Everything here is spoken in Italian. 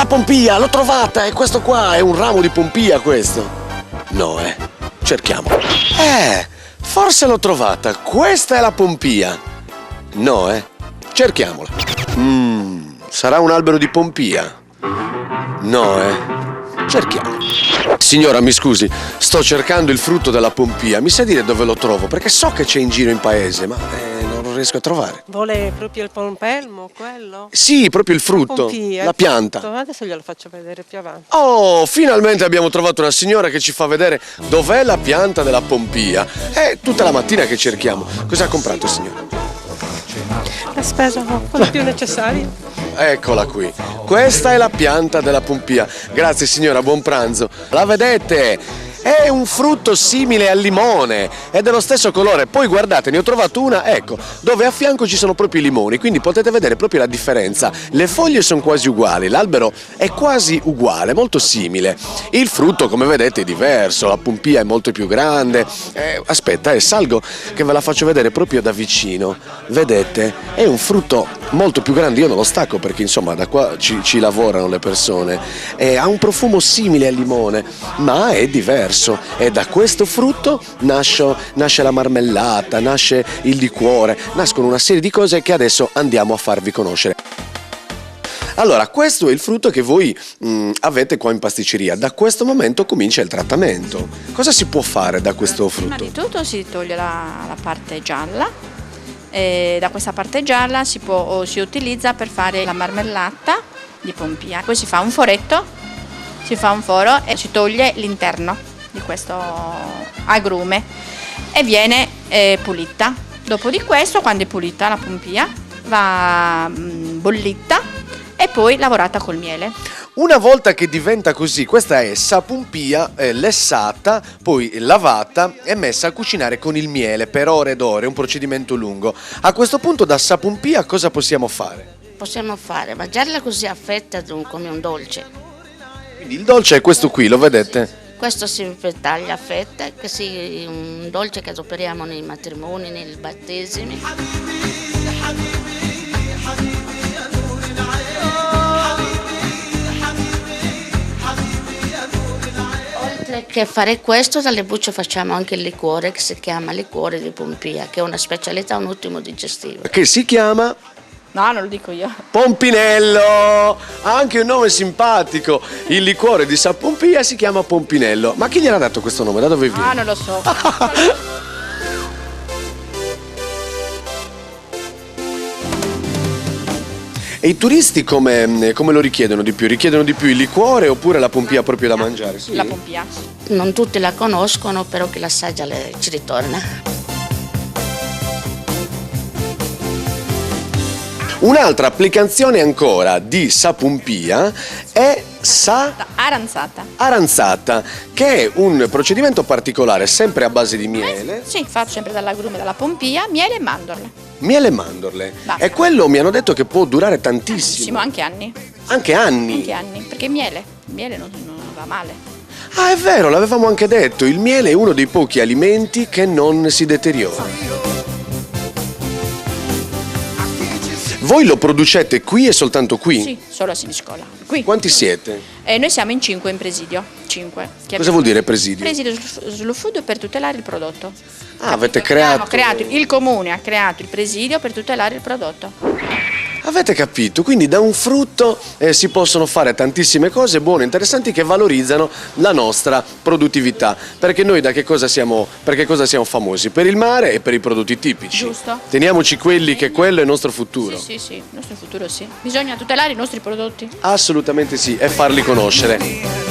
la pompia, l'ho trovata, è questo qua, è un ramo di pompia questo. No, cerchiamolo. Forse l'ho trovata, questa è la pompia. No, cerchiamola. Sarà un albero di pompia? No, cerchiamo. Signora, mi scusi, sto cercando il frutto della pompia. Mi sa dire dove lo trovo? Perché so che c'è in giro in paese, ma non lo riesco a trovare. Vuole proprio il pompelmo, quello? Sì, proprio il frutto, la pianta. Adesso glielo faccio vedere più avanti. Oh, finalmente abbiamo trovato una signora che ci fa vedere dov'è la pianta della pompia. È tutta la mattina che cerchiamo. Cosa ha comprato, signora? Ha speso quello più necessario. Eccola qui, questa è la pianta della pompia. Grazie signora, buon pranzo. La vedete? È un frutto simile al limone, è dello stesso colore. Poi guardate, ne ho trovato una, ecco, dove a fianco ci sono proprio i limoni, quindi potete vedere proprio la differenza. Le foglie sono quasi uguali, l'albero è quasi uguale, molto simile. Il frutto, come vedete, è diverso, la pompia è molto più grande. Aspetta, salgo che ve la faccio vedere proprio da vicino. Vedete? È un frutto molto più grande, io non lo stacco perché insomma da qua ci lavorano le persone. Ha un profumo simile al limone, ma è diverso. E da questo frutto nasce la marmellata, nasce il liquore, nascono una serie di cose che adesso andiamo a farvi conoscere. Allora, questo è il frutto che voi avete qua in pasticceria. Da questo momento comincia il trattamento. Cosa si può fare da questo frutto? Prima di tutto si toglie la parte gialla. E da questa parte gialla si utilizza per fare la marmellata di pompia. Poi si fa un foretto, si fa un foro e si toglie l'interno di questo agrume e viene pulita. Dopo di questo, quando è pulita la pompia, va bollita e poi lavorata col miele. Una volta che diventa così, questa è sapompia lessata, poi lavata e messa a cucinare con il miele per ore ed ore, un procedimento lungo. A questo punto da sapompia cosa possiamo fare? Possiamo mangiarla così a fette come un dolce. Quindi il dolce è questo qui, lo vedete? Questo si taglia a fette, che è un dolce che adoperiamo nei matrimoni, nei battesimi. Oltre che fare questo, dalle bucce facciamo anche il liquore che si chiama liquore di pompia, che è una specialità, un ottimo digestivo. Che si chiama? No, non lo dico io. Pompinello! Ha anche un nome simpatico. Il liquore di sapompia si chiama Pompinello. Ma chi gliel'ha dato questo nome? Da dove viene? Ah, non lo so. E i turisti come lo richiedono di più? Richiedono di più il liquore oppure la pompia proprio da mangiare? Sì? La pompia. Non tutti la conoscono, però chi l'assaggia ci ritorna. Un'altra applicazione ancora di sapompia è aranzata, che è un procedimento particolare, sempre a base di miele. Sì, fatto sempre dall'agrume, dalla pompia, miele e mandorle. Miele e mandorle. Basta. E quello mi hanno detto che può durare tantissimo. Anche anni. Anche anni? Anche anni, perché il miele non va male. Ah, è vero, l'avevamo anche detto, il miele è uno dei pochi alimenti che non si deteriora. Voi lo producete qui e soltanto qui? Sì, solo a Siniscola. Qui. Quanti siete? Noi siamo in 5 in presidio. 5. Cosa vuol dire presidio? Presidio slow food per tutelare il prodotto. Ah, avete creato... Il comune ha creato il presidio per tutelare il prodotto. Avete capito? Quindi da un frutto si possono fare tantissime cose buone, interessanti, che valorizzano la nostra produttività. Perché noi per che cosa siamo famosi? Per il mare e per i prodotti tipici. Giusto. Teniamoci quelli che quello è il nostro futuro. Sì, il nostro futuro sì. Bisogna tutelare i nostri prodotti. Assolutamente sì, e farli conoscere.